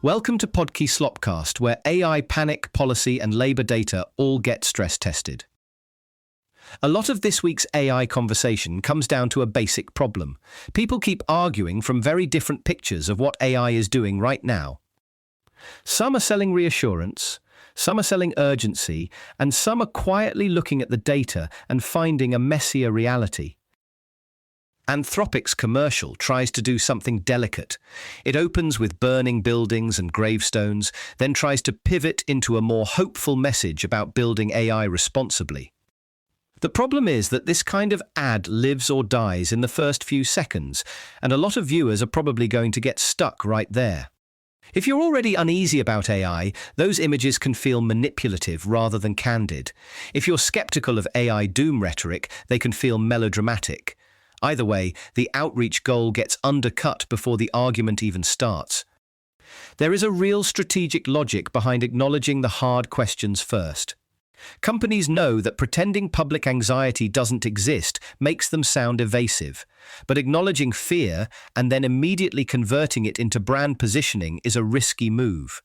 Welcome to Podkey Slopcast, where AI panic, policy, and labor data all get stress tested. A lot of this week's AI conversation comes down to a basic problem. People keep arguing from very different pictures of what AI is doing right now. Some are selling reassurance, some are selling urgency, and some are quietly looking at the data and finding a messier reality. Anthropic's commercial tries to do something delicate. It opens with burning buildings and gravestones, then tries to pivot into a more hopeful message about building AI responsibly. The problem is that this kind of ad lives or dies in the first few seconds, and a lot of viewers are probably going to get stuck right there. If you're already uneasy about AI, those images can feel manipulative rather than candid. If you're skeptical of AI doom rhetoric, they can feel melodramatic. Either way, the outreach goal gets undercut before the argument even starts. There is a real strategic logic behind acknowledging the hard questions first. Companies know that pretending public anxiety doesn't exist makes them sound evasive, but acknowledging fear and then immediately converting it into brand positioning is a risky move.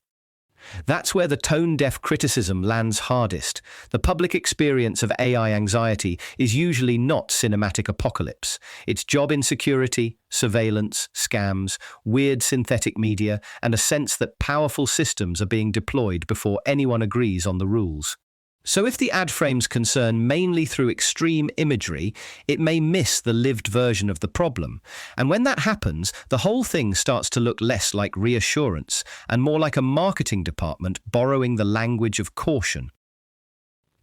That's where the tone-deaf criticism lands hardest. The public experience of AI anxiety is usually not cinematic apocalypse. It's job insecurity, surveillance, scams, weird synthetic media, and a sense that powerful systems are being deployed before anyone agrees on the rules. So if the ad frames concern mainly through extreme imagery, it may miss the lived version of the problem. And when that happens, the whole thing starts to look less like reassurance and more like a marketing department borrowing the language of caution.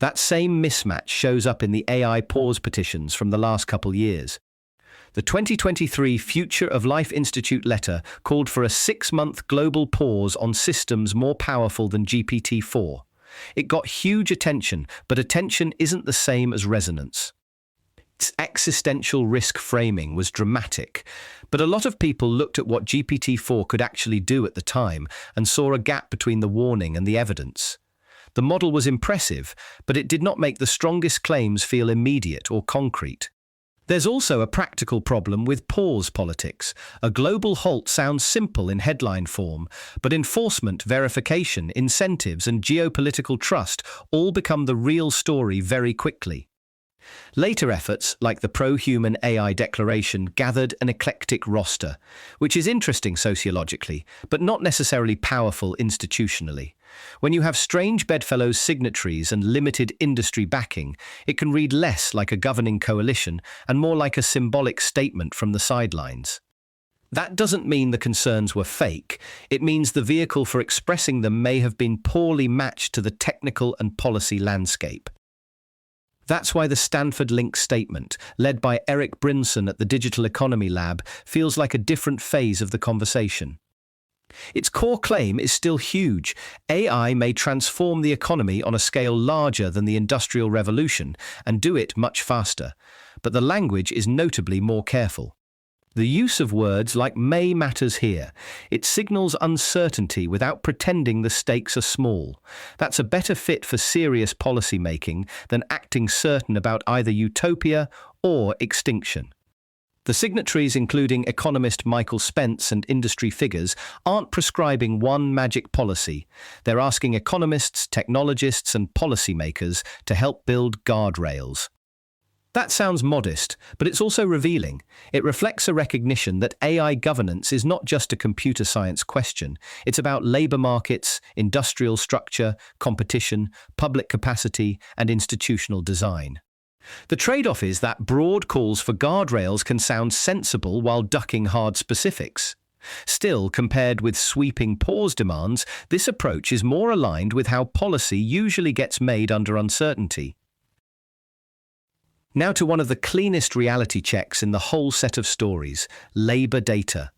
That same mismatch shows up in the AI pause petitions from the last couple years. The 2023 Future of Life Institute letter called for a 6-month global pause on systems more powerful than GPT-4. It got huge attention, but attention isn't the same as resonance. Its existential risk framing was dramatic, but a lot of people looked at what GPT-4 could actually do at the time and saw a gap between the warning and the evidence. The model was impressive, but it did not make the strongest claims feel immediate or concrete. There's also a practical problem with pause politics. A global halt sounds simple in headline form, but enforcement, verification, incentives, and geopolitical trust all become the real story very quickly. Later efforts, like the Pro-Human AI Declaration, gathered an eclectic roster, which is interesting sociologically, but not necessarily powerful institutionally. When you have strange bedfellows signatories and limited industry backing, it can read less like a governing coalition and more like a symbolic statement from the sidelines. That doesn't mean the concerns were fake. It means the vehicle for expressing them may have been poorly matched to the technical and policy landscape. That's why the Stanford Link statement, led by Eric Brinson at the Digital Economy Lab, feels like a different phase of the conversation. Its core claim is still huge. AI may transform the economy on a scale larger than the Industrial Revolution and do it much faster, but the language is notably more careful. The use of words like may matters here. It signals uncertainty without pretending the stakes are small. That's a better fit for serious policy making than acting certain about either utopia or extinction. The signatories, including economist Michael Spence and industry figures, aren't prescribing one magic policy. They're asking economists, technologists, and policymakers to help build guardrails. That sounds modest, but it's also revealing. It reflects a recognition that AI governance is not just a computer science question. It's about labor markets, industrial structure, competition, public capacity, and institutional design. The trade-off is that broad calls for guardrails can sound sensible while ducking hard specifics. Still, compared with sweeping pause demands, this approach is more aligned with how policy usually gets made under uncertainty. Now to one of the cleanest reality checks in the whole set of stories, labor data.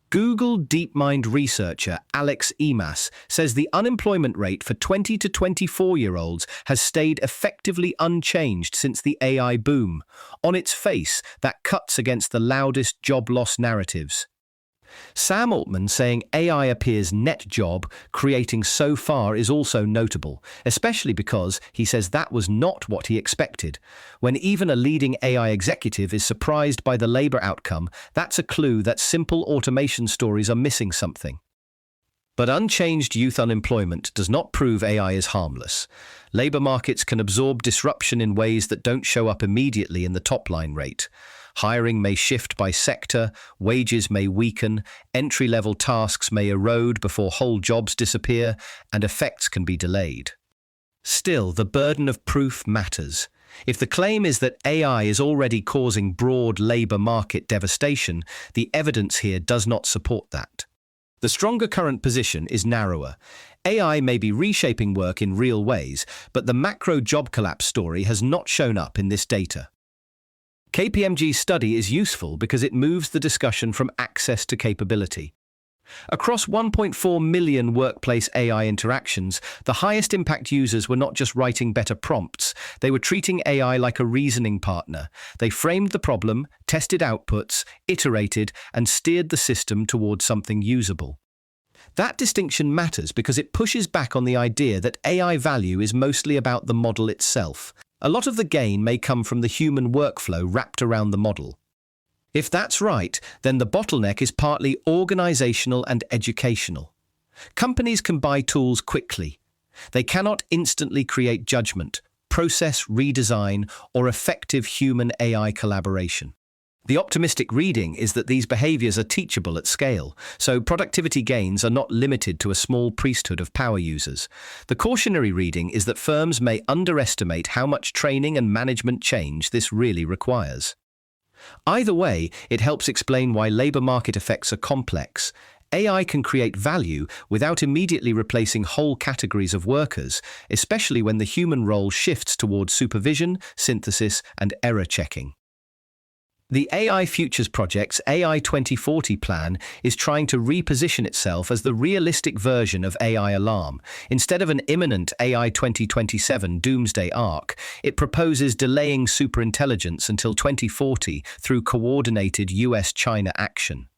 Google DeepMind researcher Alex Emas says the unemployment rate for 20 to 24-year-olds has stayed effectively unchanged since the AI boom. On its face, that cuts against the loudest job loss narratives. Sam Altman saying AI appears net job creating so far is also notable, especially because he says that was not what he expected. When even a leading AI executive is surprised by the labor outcome, that's a clue that simple automation stories are missing something. But unchanged youth unemployment does not prove AI is harmless. Labour markets can absorb disruption in ways that don't show up immediately in the top-line rate. Hiring may shift by sector, wages may weaken, entry-level tasks may erode before whole jobs disappear, and effects can be delayed. Still, the burden of proof matters. If the claim is that AI is already causing broad labour market devastation, the evidence here does not support that. The stronger current position is narrower. AI may be reshaping work in real ways, but the macro job collapse story has not shown up in this data. KPMG's study is useful because it moves the discussion from access to capability. Across 1.4 million workplace AI interactions, the highest impact users were not just writing better prompts, they were treating AI like a reasoning partner. They framed the problem, tested outputs, iterated, and steered the system towards something usable. That distinction matters because it pushes back on the idea that AI value is mostly about the model itself. A lot of the gain may come from the human workflow wrapped around the model. If that's right, then the bottleneck is partly organizational and educational. Companies can buy tools quickly. They cannot instantly create judgment, process redesign, or effective human-AI collaboration. The optimistic reading is that these behaviors are teachable at scale, so productivity gains are not limited to a small priesthood of power users. The cautionary reading is that firms may underestimate how much training and management change this really requires. Either way, it helps explain why labour market effects are complex. AI can create value without immediately replacing whole categories of workers, especially when the human role shifts towards supervision, synthesis, and error checking. The AI Futures Project's AI 2040 plan is trying to reposition itself as the realistic version of AI Alarm. Instead of an imminent AI 2027 doomsday arc, it proposes delaying superintelligence until 2040 through coordinated US-China action.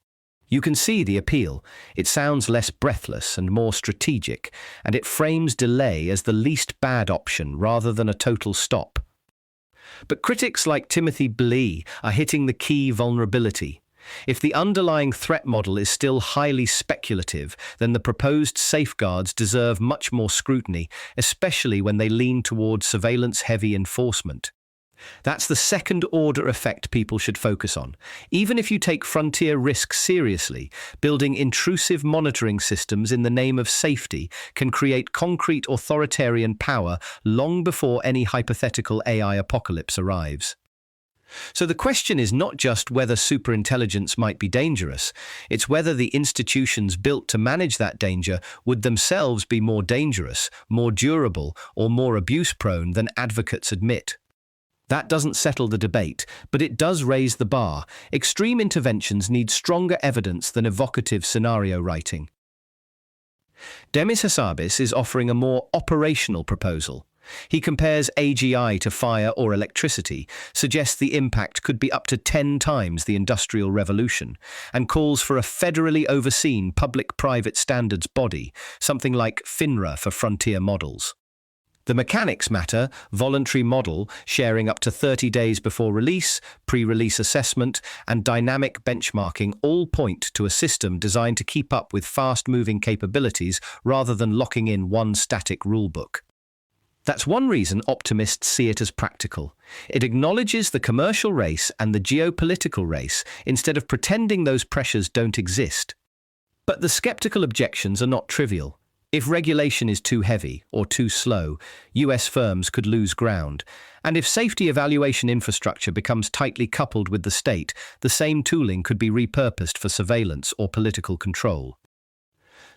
You can see the appeal. It sounds less breathless and more strategic, and it frames delay as the least bad option rather than a total stop. But critics like Timothy Blee are hitting the key vulnerability. If the underlying threat model is still highly speculative, then the proposed safeguards deserve much more scrutiny, especially when they lean towards surveillance-heavy enforcement. That's the second-order effect people should focus on. Even if you take frontier risks seriously, building intrusive monitoring systems in the name of safety can create concrete authoritarian power long before any hypothetical AI apocalypse arrives. So the question is not just whether superintelligence might be dangerous, it's whether the institutions built to manage that danger would themselves be more dangerous, more durable, or more abuse-prone than advocates admit. That doesn't settle the debate, but it does raise the bar. Extreme interventions need stronger evidence than evocative scenario writing. Demis Hassabis is offering a more operational proposal. He compares AGI to fire or electricity, suggests the impact could be up to 10 times the Industrial Revolution, and calls for a federally overseen public-private standards body, something like FINRA for frontier models. The mechanics matter: voluntary model, sharing up to 30 days before release, pre-release assessment, and dynamic benchmarking all point to a system designed to keep up with fast-moving capabilities rather than locking in one static rulebook. That's one reason optimists see it as practical. It acknowledges the commercial race and the geopolitical race instead of pretending those pressures don't exist. But the skeptical objections are not trivial. If regulation is too heavy or too slow, US firms could lose ground. And if safety evaluation infrastructure becomes tightly coupled with the state, the same tooling could be repurposed for surveillance or political control.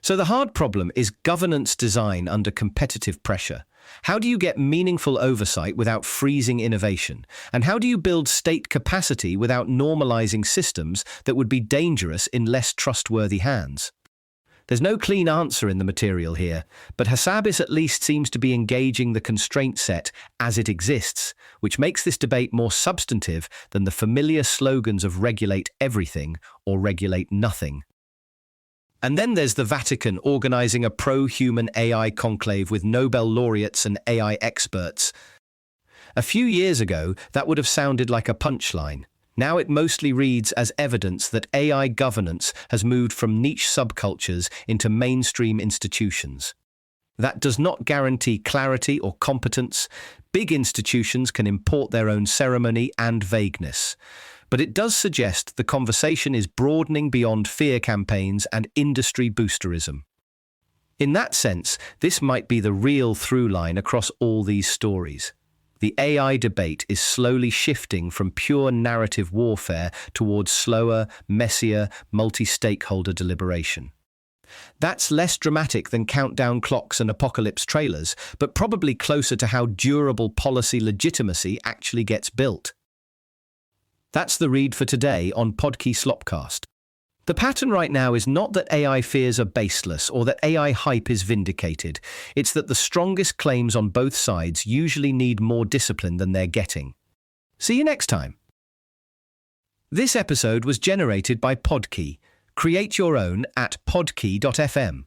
So the hard problem is governance design under competitive pressure. How do you get meaningful oversight without freezing innovation? And how do you build state capacity without normalizing systems that would be dangerous in less trustworthy hands? There's no clean answer in the material here, but Hassabis at least seems to be engaging the constraint set as it exists, which makes this debate more substantive than the familiar slogans of regulate everything or regulate nothing. And then there's the Vatican organizing a pro-human AI conclave with Nobel laureates and AI experts. A few years ago, that would have sounded like a punchline. Now it mostly reads as evidence that AI governance has moved from niche subcultures into mainstream institutions. That does not guarantee clarity or competence. Big institutions can import their own ceremony and vagueness. But it does suggest the conversation is broadening beyond fear campaigns and industry boosterism. In that sense, this might be the real through line across all these stories. The AI debate is slowly shifting from pure narrative warfare towards slower, messier, multi-stakeholder deliberation. That's less dramatic than countdown clocks and apocalypse trailers, but probably closer to how durable policy legitimacy actually gets built. That's the read for today on Podkey Slopcast. The pattern right now is not that AI fears are baseless or that AI hype is vindicated. It's that the strongest claims on both sides usually need more discipline than they're getting. See you next time. This episode was generated by Podkey. Create your own at podkey.fm.